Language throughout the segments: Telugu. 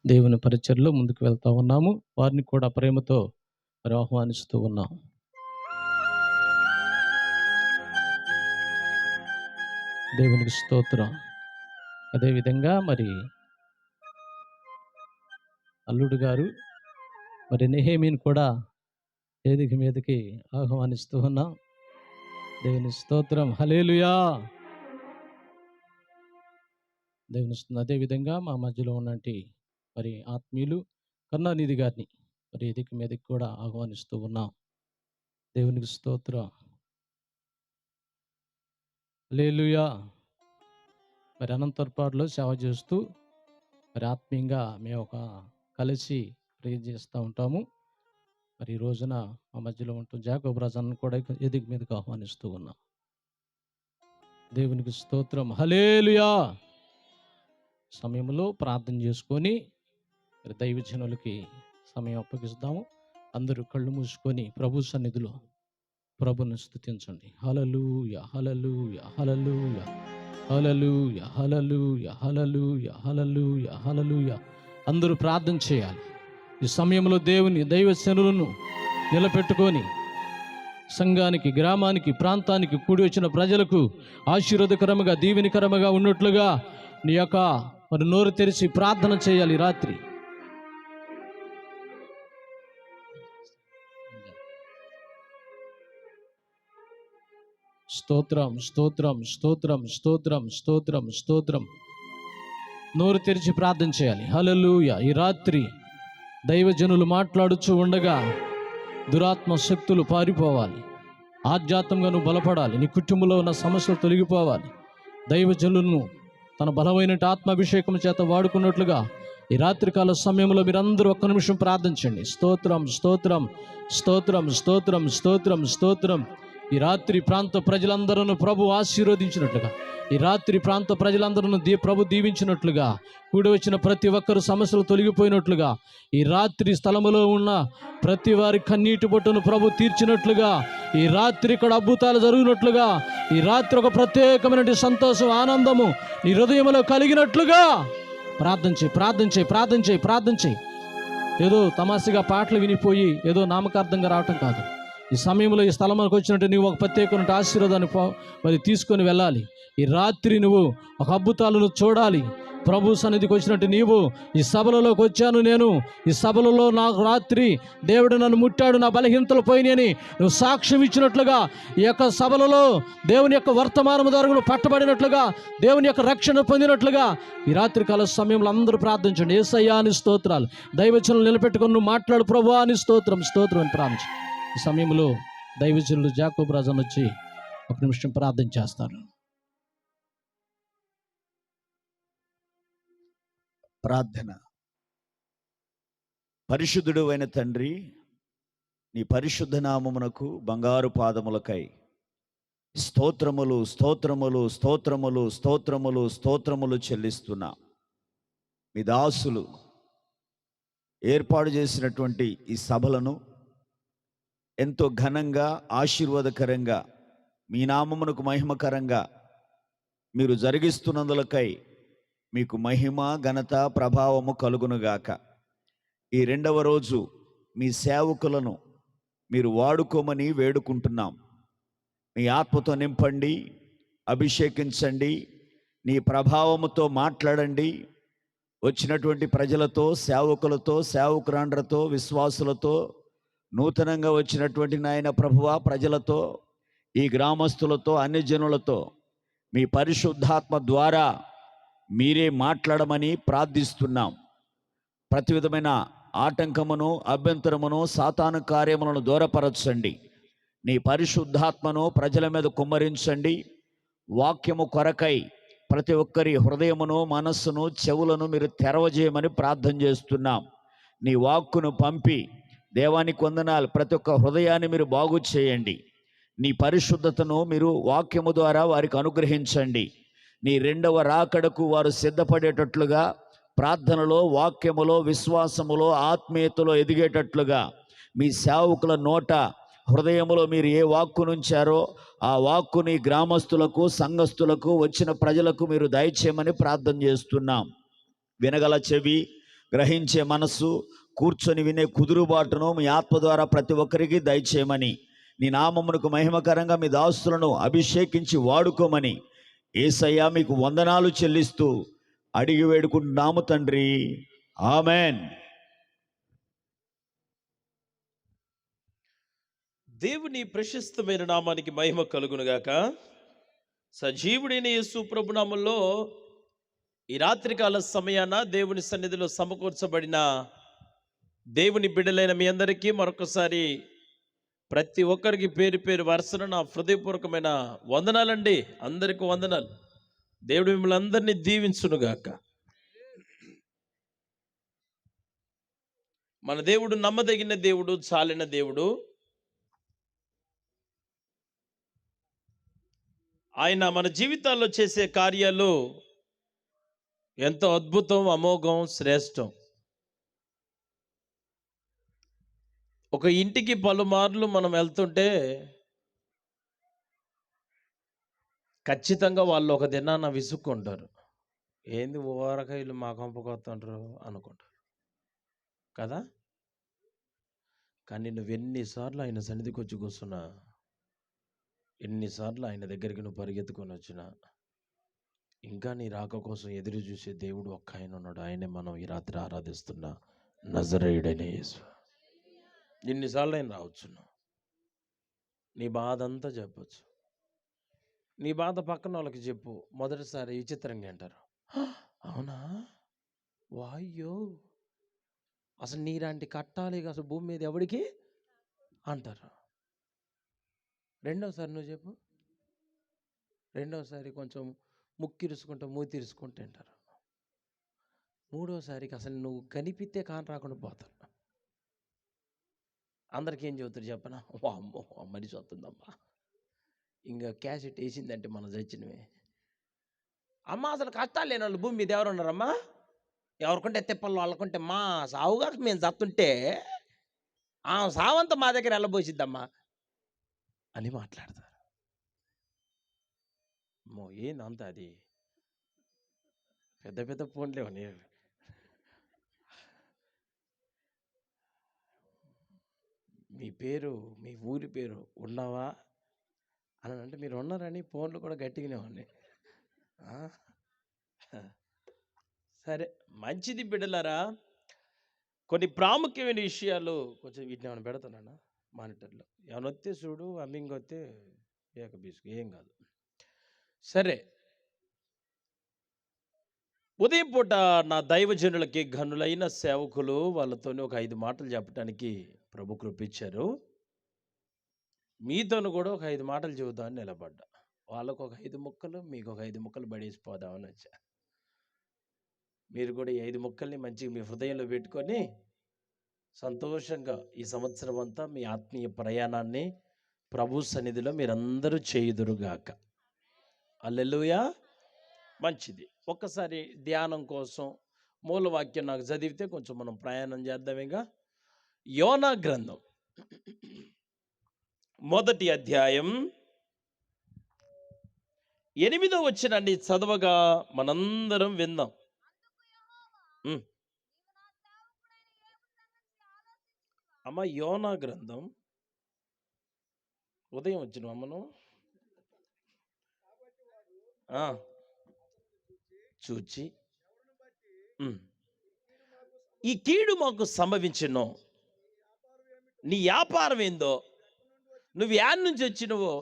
దేవుని పరిచర్యలో ముందుకు వెళ్తా ఉన్నాము. వారిని కూడా ప్రేమతో మరి ఆహ్వానిస్తూ ఉన్నాం. దేవునికి స్తోత్రం. అదేవిధంగా మరి అల్లుడు గారు మరి నెహేమీని కూడా వేదిక మీదకి ఆహ్వానిస్తూ ఉన్నాం. దేవుని స్తోత్రం. హల్లెలూయా. దేవుని అదేవిధంగా మా మధ్యలో ఉన్నటి మరి ఆత్మీయులు కరుణానిధి గారిని మరి వేదిక మీదకి కూడా ఆహ్వానిస్తూ ఉన్నాం. దేవునికి స్తోత్రం. హల్లెలూయా. మరి అనంతరపాడులో సేవ చేస్తూ మరి ఆత్మీయంగా మేము కలిసి ప్రేర్ చేస్తూ ఉంటాము. మరి ఈ రోజున మా మధ్యలో ఉంటూ జాకోబ్ రాజాను కూడా ఎదిగి మీదకి ఆహ్వానిస్తూ ఉన్నాం. దేవునికి స్తోత్రం. హల్లెలూయా. సమయంలో ప్రార్థన చేసుకొని మరి దైవజనులకి సమయం అప్పగిస్తాము. అందరూ కళ్ళు మూసుకొని ప్రభు సన్నిధిలో ప్రభుని స్తుతించండి. హల్లెలూయా, హల్లెలూయా, హల్లెలూయా, హల్లెలూయా, హల్లెలూయా, హల్లెలూయా, హల్లెలూయా, హల్లెలూయా. అందరూ ప్రార్థన చేయాలి. ఈ సమయంలో దేవుని దైవజనులను నిలబెట్టుకొని సంఘానికి, గ్రామానికి, ప్రాంతానికి కూడి వచ్చిన ప్రజలకు ఆశీర్వాదకరముగా, దీవెనకరముగా ఉన్నట్లుగా నీ యొక్క మరి నోరు తెరిచి ప్రార్థన చేయాలి. రాత్రి స్తోత్రం, స్తోత్రం, స్తోత్రం, స్తోత్రం, స్తోత్రం, స్తోత్రం. నోరు తెరిచి ప్రార్థన చేయాలి. హల్లెలూయా. ఈ రాత్రి దైవజనులు మాట్లాడుచూ ఉండగా దురాత్మ శక్తులు పారిపోవాలి. ఆధ్యాత్మంగా నువ్వు బలపడాలి. నీ కుటుంబంలో ఉన్న సమస్యలు తొలగిపోవాలి. దైవజనులను తన బలమైన ఆత్మాభిషేకం చేత వాడుకున్నట్లుగా ఈ రాత్రికాల సమయంలో మీరందరూ ఒక్క నిమిషం ప్రార్థించండి. స్తోత్రం, స్తోత్రం, స్తోత్రం, స్తోత్రం, స్తోత్రం, స్తోత్రం. ఈ రాత్రి ప్రాంత ప్రజలందరూ ప్రభు ఆశీర్వదించినట్లుగా, ఈ రాత్రి ప్రాంత ప్రజలందరూ ప్రభు దీవించినట్లుగా, కూడి వచ్చిన ప్రతి ఒక్కరు సమస్యలు తొలగిపోయినట్లుగా, ఈ రాత్రి స్థలములో ఉన్న ప్రతి వారి కన్నీటి బొట్టును ప్రభు తీర్చినట్లుగా, ఈ రాత్రి ఇక్కడ అద్భుతాలు జరిగినట్లుగా, ఈ రాత్రి ఒక ప్రత్యేకమైన సంతోషం, ఆనందము నీ హృదయంలో కలిగినట్లుగా ప్రార్థించే. ఏదో తమాషగా పాటలు వినిపోయి ఏదో నామకార్థంగా రావటం కాదు. ఈ సమయంలో ఈ స్థలంలోకి వచ్చినట్టు నువ్వు ఒక ప్రత్యేకమైన ఆశీర్వాదాన్ని మరి తీసుకొని వెళ్ళాలి. ఈ రాత్రి నువ్వు ఒక అద్భుతాలను చూడాలి. ప్రభు సన్నిధికి వచ్చినట్టు నీవు ఈ సభలలోకి వచ్చాను, నేను ఈ సభలలో నాకు రాత్రి దేవుడు నన్ను ముట్టాడు, నా బలహీనతలు పోయినాయని నువ్వు సాక్ష్యం ఇచ్చినట్లుగా, ఈ యొక్క సభలలో దేవుని యొక్క వర్తమానము ద్వారా పట్టబడినట్లుగా, దేవుని యొక్క రక్షణ పొందినట్లుగా ఈ రాత్రికాల సమయంలో అందరూ ప్రార్థించండి. యేసయ్యా అని స్తోత్రాలు. దైవజనులు నిలబెట్టుకొని నువ్వు మాట్లాడు. ప్రభువా అని స్తోత్రం, స్తోత్రం అని ప్రార్థించు. ఈ సమయంలో దైవజనులు జాకోబ్ రాజన్ వచ్చి ఒక నిమిషం ప్రార్థన చేస్తారు. ప్రార్థన. పరిశుద్ధుడు అయిన తండ్రి, నీ పరిశుద్ధ నామమునకు బంగారు పాదములకై స్తోత్రములు, స్తోత్రములు, స్తోత్రములు, స్తోత్రములు, స్తోత్రములు చెల్లిస్తున్నా. మీ దాసులు ఏర్పాటు చేసినటువంటి ఈ సభలను ఎంతో ఘనంగా, ఆశీర్వాదకరంగా, మీ నామమునకు మహిమకరంగా మీరు జరిగిస్తున్నందులకై మీకు మహిమ, ఘనత, ప్రభావము కలుగునుగాక. ఈ రెండవ రోజు మీ సేవకులను మీరు వాడుకోమని వేడుకుంటున్నాం. మీ ఆత్మతో నింపండి, అభిషేకించండి, నీ ప్రభావముతో మాట్లాడండి. వచ్చినటువంటి ప్రజలతో, సేవకులతో, సేవకురాండ్రతో, విశ్వాసులతో, నూతనంగా వచ్చినటువంటి నాయన ప్రభువా ప్రజలతో, ఈ గ్రామస్తులతో, అన్యజనులతో మీ పరిశుద్ధాత్మ ద్వారా మీరే మాట్లాడమని ప్రార్థిస్తున్నాం. ప్రతి విధమైన ఆటంకమును, అభ్యంతరమును, సాతాను కార్యములను దూరపరచండి. నీ పరిశుద్ధాత్మను ప్రజల మీద కుమ్మరించండి. వాక్యము కొరకై ప్రతి ఒక్కరి హృదయమును, మనస్సును, చెవులను మీరు తెరవజేయమని ప్రార్థన చేస్తున్నాం. నీ వాక్కును పంపి దేవానికి వందనాలు. ప్రతి ఒక్క హృదయాన్ని మీరు బాగు చేయండి. నీ పరిశుద్ధతను మీరు వాక్యము ద్వారా వారికి అనుగ్రహించండి. నీ రెండవ రాకడకు వారు సిద్ధపడేటట్లుగా, ప్రార్థనలో, వాక్యములో, విశ్వాసములో, ఆత్మీయతలో ఎదిగేటట్లుగా మీ సేవకుల నోట, హృదయములో మీరు ఏ వాక్కు నుంచారో ఆ వాక్కుని గ్రామస్తులకు, సంఘస్థులకు, వచ్చిన ప్రజలకు మీరు దయచేయమని ప్రార్థన చేస్తున్నాం. వినగల చెవి, గ్రహించే మనస్సు, కూర్చొని వినే కుదురుబాటును మీ ఆత్మ ద్వారా ప్రతి ఒక్కరికి దయచేయమని, నీ నామమునకు మహిమకరంగా మీ దాసులను అభిషేకించి వాడుకోమని యేసయ్యా మీకు వందనాలు చెల్లిస్తూ అడిగి వేడుకుంటున్నాము తండ్రి. ఆమెన్. దేవుని ప్రశస్తమైన నామానికి మహిమ కలుగునుగాక. సజీవుడైన యేసు ప్రభు నామములో ఈ రాత్రికాల సమయాన దేవుని సన్నిధిలో సమకూర్చబడిన దేవుని బిడ్డలైన మీ అందరికీ మరొకసారి ప్రతి ఒక్కరికి పేరు పేరు వరుసన నా హృదయపూర్వకమైన వందనాలండి. అందరికీ వందనాలు. దేవుడు మిమ్మల్ని అందరినీ దీవించునుగాక. మన దేవుడు నమ్మదగిన దేవుడు, చాలిన దేవుడు. ఆయన మన జీవితాల్లో చేసే కార్యాలు ఎంతో అద్భుతం, అమోఘం, శ్రేష్టం. ఒక ఇంటికి పలుమార్లు మనం వెళ్తుంటే ఖచ్చితంగా వాళ్ళు ఒక దినాన విసుక్కుంటారు. ఏంది ఊరకాయలు మా కంపకొస్తుంటారు అనుకుంటారు కదా. కానీ నువ్వు ఎన్నిసార్లు ఆయన సన్నిధికి వచ్చి కూర్చున్నా, ఎన్నిసార్లు ఆయన దగ్గరికి నువ్వు పరిగెత్తుకొని వచ్చినా, ఇంకా నీ రాక కోసం ఎదురు చూసే దేవుడు ఒక్క ఆయన ఉన్నాడు. ఆయనే మనం ఈ రాత్రి ఆరాధిస్తున్న నజరేయుడైన యేసు. ఎన్నిసార్లు ఆయన రావచ్చును. నీ బాధ అంతా చెప్పచ్చు. నీ బాధ పక్కన వాళ్ళకి చెప్పు. మొదటిసారి విచిత్రంగా అంటారు, అవునా, వాయ్యో, అసలు నీలాంటి కట్టాలి అసలు భూమి మీద ఎవడికి అంటారు. రెండోసారి నువ్వు చెప్పు. రెండోసారి కొంచెం ముక్కిరుసుకుంటా మూతిరుసుకుంటూ అంటారు. మూడోసారికి అసలు నువ్వు కనిపిస్తే కాని రాకుండా పోతారు. అందరికీ ఏం చెబుతారు చెప్పనా, అమ్మో మనిషి వస్తుందమ్మా, ఇంకా క్యాసెట్ వేసిందంటే మనం చచ్చినవే. అమ్మ అసలు కష్టాలు లేని వాళ్ళు భూమి మీద ఎవరు ఉన్నారమ్మా? ఎవరికుంటే తిప్పలు వాళ్ళకుంటే మా సావుగా మేము చస్తుంటే ఆ సావంతా మా దగ్గర వెళ్ళబోసిద్దమ్మా అని మాట్లాడతారు. అమ్మో ఏందంత అది పెద్ద పెద్ద ఫోన్లేవని. మీ పేరు, మీ ఊరి పేరు ఉన్నావా అని అంటే మీరు ఉన్నారని ఫోన్లు కూడా గట్టిగానే ఉన్నాయి. సరే, మంచిది బిడ్డలారా. కొన్ని ప్రాముఖ్యమైన విషయాలు కొంచెం వీటిని ఏమైనా పెడతానా మానిటర్లో. ఏమైనా వస్తే చూడు, అమ్మింగ్ వస్తే ఏక బీసుకు ఏం కాదు. సరే, ఉదయం పూట నా దైవజనులకి ఘనులైన సేవకులు వాళ్ళతోని ఒక 5 మాటలు చెప్పడానికి ప్రభు కృపించారు. మీతోను కూడా ఒక 5 మాటలు చెబుతామని నిలబడ్డా. వాళ్ళకు ఒక 5 ముక్కలు, మీకు ఒక 5 ముక్కలు పడేసిపోదామని వచ్చా. మీరు కూడా ఈ 5 ముక్కల్ని మంచిగా మీ హృదయంలో పెట్టుకొని సంతోషంగా ఈ సంవత్సరం అంతా మీ ఆత్మీయ ప్రయాణాన్ని ప్రభు సన్నిధిలో మీరందరూ చేయుదురుగాక. హల్లెలూయా. మంచిది. ఒక్కసారి ధ్యానం కోసం మూలవాక్యం నాకు చదివితే కొంచెం మనం ప్రయాణం చేద్దామేగా. యోనా గ్రంథం 1వ అధ్యాయం 8వ వచనాన్ని చదవగా మనందరం విందాం. అమ్మ, యోనా గ్రంథం ఉదయం వచ్చిన అమ్మను చూచి ఈ కీడు మాకు సంభవించును, నీ వ్యాపారం ఏందో, నువ్వు యాడ్ నుంచి వచ్చినవో,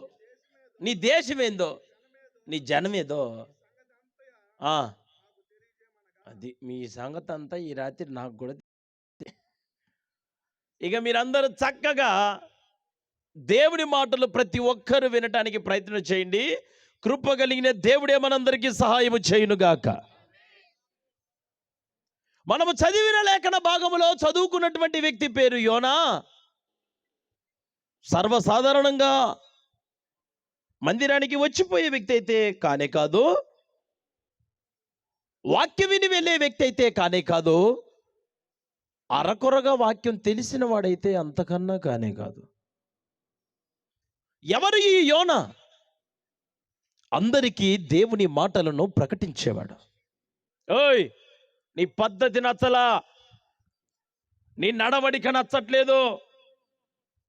నీ దేశం ఏందో, నీ జనమేదో, అది మీ సంగతి అంతా ఈ రాత్రి నాకు కూడా. ఇక మీరందరూ చక్కగా దేవుడి మాటలు ప్రతి ఒక్కరు వినటానికి ప్రయత్నం చేయండి. కృప కలిగిన దేవుడే మనందరికీ సహాయము చేయునుగాక. మనము చదివిన లేఖన భాగములో చదువుకున్నటువంటి వ్యక్తి పేరు యోనా. సర్వసాధారణంగా మందిరానికి వచ్చిపోయే వ్యక్తి అయితే కానే కాదు, వాక్యం విని వెళ్ళే వ్యక్తి అయితే కానే కాదు, అరకొరగా వాక్యం తెలిసిన వాడైతే అంతకన్నా కానే కాదు. ఎవరు ఈ యోనా? అందరికీ దేవుని మాటలను ప్రకటించేవాడు. ఓయ్, నీ పద్ధతి నచ్చలా, నీ నడవడిక నచ్చట్లేదు,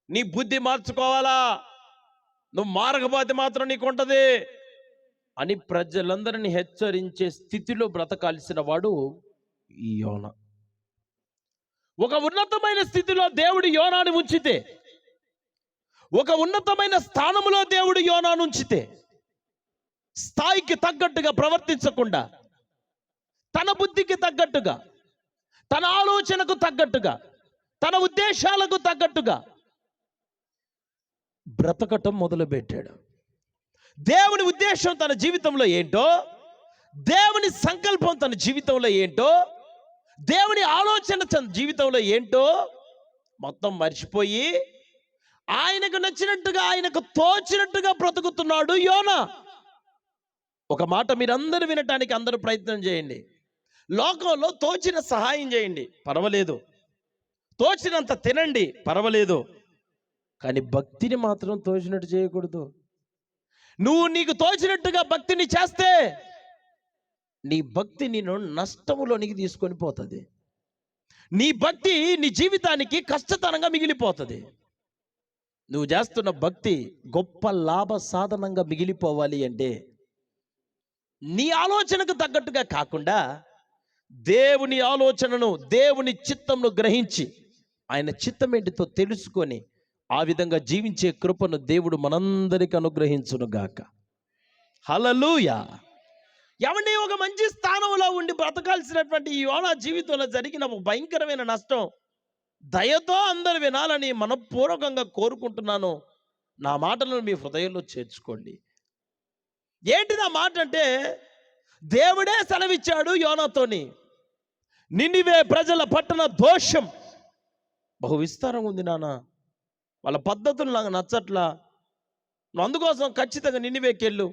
నీ బుద్ధి మార్చుకోవాలా, నువ్వు మారకపోతే మాత్రం నీకు ఉంటుంది అని ప్రజలందరినీ హెచ్చరించే స్థితిలో బ్రతకాల్సిన వాడు ఈ యోనా. ఒక ఉన్నతమైన స్థితిలో దేవుడు యోనాని ఉంచితే, ఒక ఉన్నతమైన స్థానంలో దేవుడు యోనాను ఉంచితే, స్థాయికి తగ్గట్టుగా ప్రవర్తించకుండా, తన బుద్ధికి తగ్గట్టుగా, తన ఆలోచనకు తగ్గట్టుగా, తన ఉద్దేశాలకు తగ్గట్టుగా బ్రతకటం మొదలుపెట్టాడు. దేవుని ఉద్దేశం తన జీవితంలో ఏంటో, దేవుని సంకల్పం తన జీవితంలో ఏంటో, దేవుని ఆలోచన తన జీవితంలో ఏంటో మొత్తం మర్చిపోయి ఆయనకు నచ్చినట్టుగా, ఆయనకు తోచినట్టుగా బ్రతుకుతున్నాడు యోనా. ఒక మాట మీరందరూ వినటానికి అందరూ ప్రయత్నం చేయండి. లోకంలో తోచిన సహాయం చేయండి, పర్వాలేదు. తోచినంత తినండి, పర్వాలేదు. కానీ భక్తిని మాత్రం తోచినట్టు చేయకూడదు. నువ్వు నీకు తోచినట్టుగా భక్తిని చేస్తే నీ భక్తి నిన్ను నష్టములోనికి తీసుకొని పోతుంది. నీ భక్తి నీ జీవితానికి కష్టతరంగా మిగిలిపోతుంది. నువ్వు చేస్తున్న భక్తి గొప్ప లాభ సాధనంగా మిగిలిపోవాలి అంటే నీ ఆలోచనకు తగ్గట్టుగా కాకుండా దేవుని ఆలోచనను, దేవుని చిత్తంను గ్రహించి ఆయన చిత్తం ఏంటితో తెలుసుకొని ఆ విధంగా జీవించే కృపను దేవుడు మనందరికీ అనుగ్రహించును గాక. హల్లెలూయా. ఎవరిని ఒక మంచి స్థానంలో ఉండి బ్రతకాల్సినటువంటి ఈ యోనా జీవితంలో జరిగిన ఒక భయంకరమైన నష్టం దయతో అందరు వినాలని మనపూర్వకంగా కోరుకుంటున్నాను. నా మాటలను మీ హృదయంలో చేర్చుకోండి. ఏంటి నా మాట అంటే, దేవుడే సెలవిచ్చాడు యోనాతోని, నినివే ప్రజల పట్టణ దోషం బహు విస్తారంగా ఉంది నాన్న, వాళ్ళ పద్ధతులు నాకు నచ్చట్లా, నువ్వు అందుకోసం ఖచ్చితంగా నినివేకెళ్ళు,